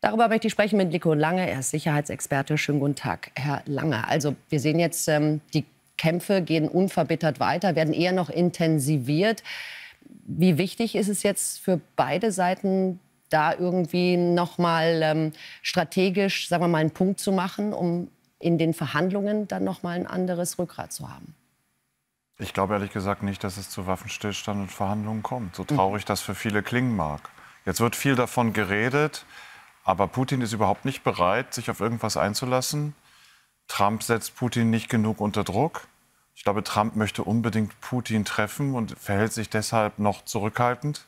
Darüber möchte ich sprechen mit Nico Lange. Er ist Sicherheitsexperte. Schönen guten Tag, Herr Lange. Also wir sehen jetzt, die Kämpfe gehen unverbittert weiter, werden eher noch intensiviert. Wie wichtig ist es jetzt für beide Seiten, da irgendwie noch mal strategisch, sagen wir mal, einen Punkt zu machen, um in den Verhandlungen dann noch mal ein anderes Rückgrat zu haben? Ich glaube ehrlich gesagt nicht, dass es zu Waffenstillstand und Verhandlungen kommt. So traurig das für viele klingen mag. Jetzt wird viel davon geredet, aber Putin ist überhaupt nicht bereit, sich auf irgendwas einzulassen. Trump setzt Putin nicht genug unter Druck. Ich glaube, Trump möchte unbedingt Putin treffen und verhält sich deshalb noch zurückhaltend.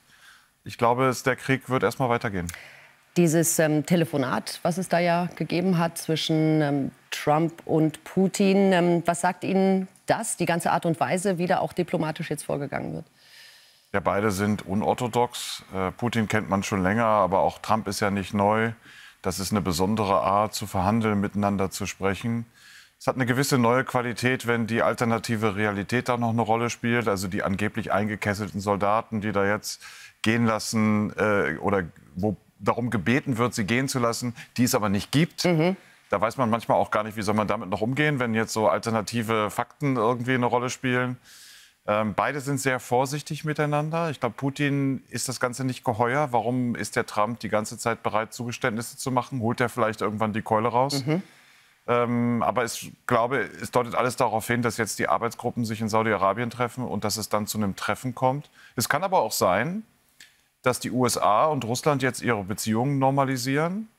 Ich glaube, der Krieg wird erst mal weitergehen. Dieses Telefonat, was es da ja gegeben hat zwischen Trump und Putin, was sagt Ihnen das, die ganze Art und Weise, wie da auch diplomatisch jetzt vorgegangen wird? Ja, beide sind unorthodox. Putin kennt man schon länger, aber auch Trump ist ja nicht neu. Das ist eine besondere Art, zu verhandeln, miteinander zu sprechen. Es hat eine gewisse neue Qualität, wenn die alternative Realität da noch eine Rolle spielt. Also die angeblich eingekesselten Soldaten, die da jetzt gehen lassen oder wo darum gebeten wird, sie gehen zu lassen, die es aber nicht gibt. Da weiß man manchmal auch gar nicht, wie soll man damit noch umgehen, wenn jetzt so alternative Fakten irgendwie eine Rolle spielen. Beide sind sehr vorsichtig miteinander. Ich glaube, Putin ist das Ganze nicht geheuer. Warum ist der Trump die ganze Zeit bereit, Zugeständnisse zu machen? Holt er vielleicht irgendwann die Keule raus? Aber ich glaube, es deutet alles darauf hin, dass jetzt die Arbeitsgruppen sich in Saudi-Arabien treffen und dass es dann zu einem Treffen kommt. Es kann aber auch sein, dass die USA und Russland jetzt ihre Beziehungen normalisieren,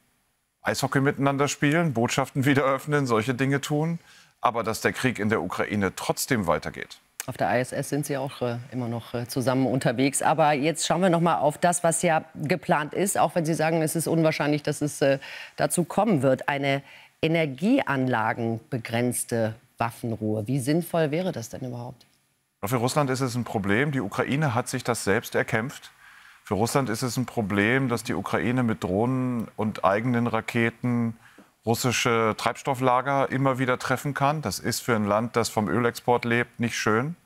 Eishockey miteinander spielen, Botschaften wieder öffnen, solche Dinge tun, aber dass der Krieg in der Ukraine trotzdem weitergeht. Auf der ISS sind Sie auch immer noch zusammen unterwegs. Aber jetzt schauen wir noch mal auf das, was ja geplant ist, auch wenn Sie sagen, es ist unwahrscheinlich, dass es dazu kommen wird. Eine energieanlagenbegrenzte Waffenruhe. Wie sinnvoll wäre das denn überhaupt? Für Russland ist es ein Problem. Die Ukraine hat sich das selbst erkämpft. Für Russland ist es ein Problem, dass die Ukraine mit Drohnen und eigenen Raketen russische Treibstofflager immer wieder treffen kann. Das ist für ein Land, das vom Ölexport lebt, nicht schön.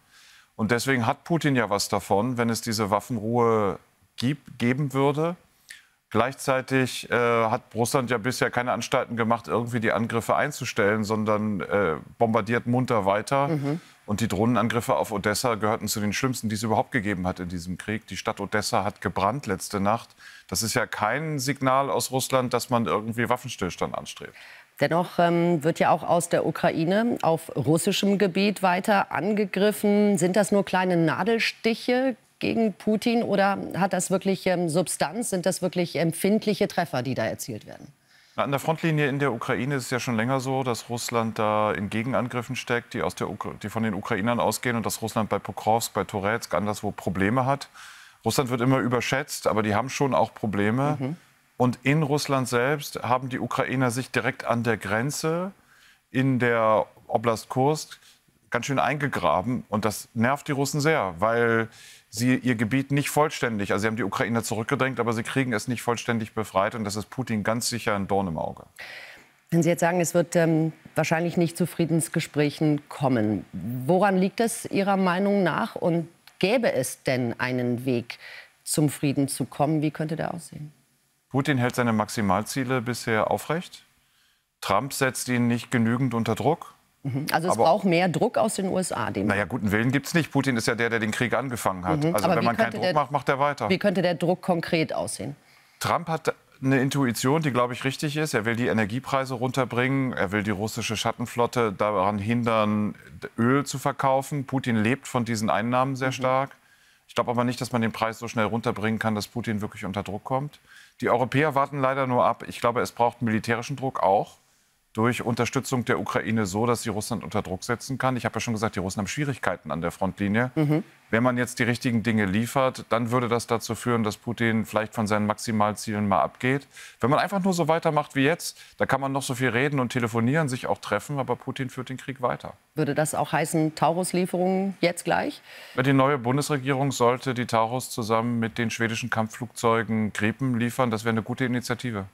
Und deswegen hat Putin ja was davon, wenn es diese Waffenruhe geben würde. Gleichzeitig hat Russland ja bisher keine Anstalten gemacht, irgendwie die Angriffe einzustellen, sondern bombardiert munter weiter. Und die Drohnenangriffe auf Odessa gehörten zu den schlimmsten, die es überhaupt gegeben hat in diesem Krieg. Die Stadt Odessa hat gebrannt letzte Nacht. Das ist ja kein Signal aus Russland, dass man irgendwie Waffenstillstand anstrebt. Dennoch wird ja auch aus der Ukraine auf russischem Gebiet weiter angegriffen. Sind das nur kleine Nadelstiche gegen Putin oder hat das wirklich Substanz? Sind das wirklich empfindliche Treffer, die da erzielt werden? An der Frontlinie in der Ukraine ist es ja schon länger so, dass Russland da in Gegenangriffen steckt, die von den Ukrainern ausgehen und dass Russland bei Pokrovsk, bei Toretsk, anderswo Probleme hat. Russland wird immer überschätzt, aber die haben schon auch Probleme. Und in Russland selbst haben die Ukrainer sich direkt an der Grenze in der Oblast Kursk ganz schön eingegraben. Und das nervt die Russen sehr, weil sie ihr Gebiet nicht vollständig, also sie haben die Ukrainer zurückgedrängt, aber sie kriegen es nicht vollständig befreit. Und das ist Putin ganz sicher ein Dorn im Auge. Wenn Sie jetzt sagen, es wird wahrscheinlich nicht zu Friedensgesprächen kommen, woran liegt es Ihrer Meinung nach? Und gäbe es denn einen Weg, zum Frieden zu kommen? Wie könnte der aussehen? Putin hält seine Maximalziele bisher aufrecht. Trump setzt ihn nicht genügend unter Druck. Also es braucht mehr Druck aus den USA. Naja, guten Willen gibt es nicht. Putin ist ja der den Krieg angefangen hat. Also Aber wenn man keinen Druck macht, macht er weiter. Wie könnte der Druck konkret aussehen? Trump hat eine Intuition, die, glaube ich, richtig ist. Er will die Energiepreise runterbringen. Er will die russische Schattenflotte daran hindern, Öl zu verkaufen. Putin lebt von diesen Einnahmen sehr stark. Ich glaube aber nicht, dass man den Preis so schnell runterbringen kann, dass Putin wirklich unter Druck kommt. Die Europäer warten leider nur ab. Ich glaube, es braucht militärischen Druck auch durch Unterstützung der Ukraine so, dass sie Russland unter Druck setzen kann. Ich habe ja schon gesagt, die Russen haben Schwierigkeiten an der Frontlinie. Wenn man jetzt die richtigen Dinge liefert, dann würde das dazu führen, dass Putin vielleicht von seinen Maximalzielen mal abgeht. Wenn man einfach nur so weitermacht wie jetzt, da kann man noch so viel reden und telefonieren, sich auch treffen, aber Putin führt den Krieg weiter. Würde das auch heißen, Taurus-Lieferungen jetzt gleich? Die neue Bundesregierung sollte die Taurus zusammen mit den schwedischen Kampfflugzeugen Gripen liefern. Das wäre eine gute Initiative.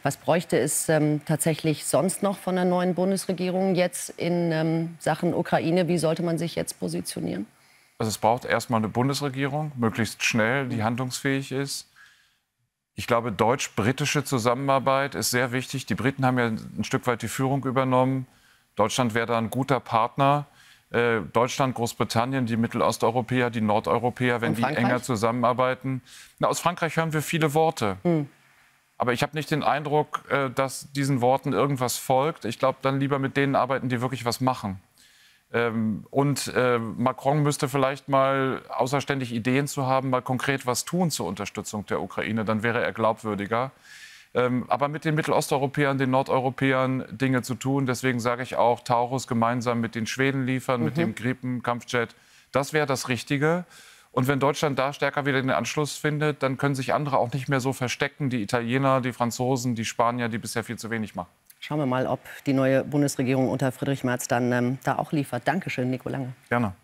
Was bräuchte es tatsächlich sonst noch von der neuen Bundesregierung jetzt in Sachen Ukraine? Wie sollte man sich jetzt positionieren? Also es braucht erstmal eine Bundesregierung, möglichst schnell, die handlungsfähig ist. Ich glaube, deutsch-britische Zusammenarbeit ist sehr wichtig. Die Briten haben ja ein Stück weit die Führung übernommen. Deutschland wäre da ein guter Partner. Deutschland, Großbritannien, die Mittelosteuropäer, die Nordeuropäer, wenn die enger zusammenarbeiten. Na, aus Frankreich hören wir viele Worte. Aber ich habe nicht den Eindruck, dass diesen Worten irgendwas folgt. Ich glaube, dann lieber mit denen arbeiten, die wirklich was machen. Macron müsste vielleicht mal, außer ständig Ideen zu haben, mal konkret was tun zur Unterstützung der Ukraine. Dann wäre er glaubwürdiger. Aber mit den Mittelosteuropäern, den Nordeuropäern Dinge zu tun. Deswegen sage ich auch, Taurus gemeinsam mit den Schweden liefern, mit dem Gripen-Kampfjet. Das wäre das Richtige. Und wenn Deutschland da stärker wieder den Anschluss findet, dann können sich andere auch nicht mehr so verstecken. Die Italiener, die Franzosen, die Spanier, die bisher viel zu wenig machen. Schauen wir mal, ob die neue Bundesregierung unter Friedrich Merz dann da auch liefert. Dankeschön, Nico Lange. Gerne.